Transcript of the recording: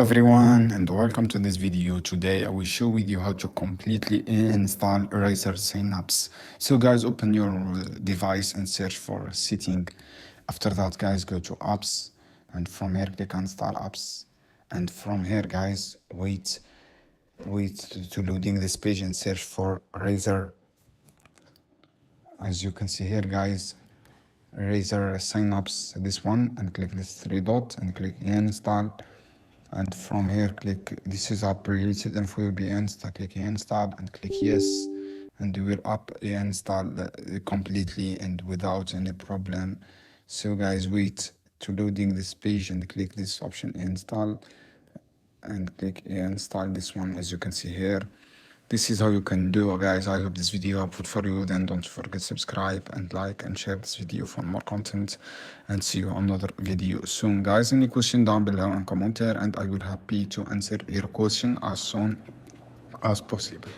Everyone, and welcome to this video. Today I will show with you how to completely install Razer Synapse. So guys, open your device and search for setting. After that guys, go to apps, and from here click install apps, and from here guys, wait to loading this page and search for Razer. As you can see here guys, Razer Synapse, this one, and click this three dot and click install. And from here click this is updated and will be installed. Click install and click yes, and you will install completely and without any problem. So guys, wait to loading this page and click this option install and click install this one. As you can see here, this is how you can do it, guys. I hope this video helpful for you. Then don't forget subscribe and like and share this video for more content, and see you on another video soon, guys. Any question down below and comment here, and I will happy to answer your question as soon as possible.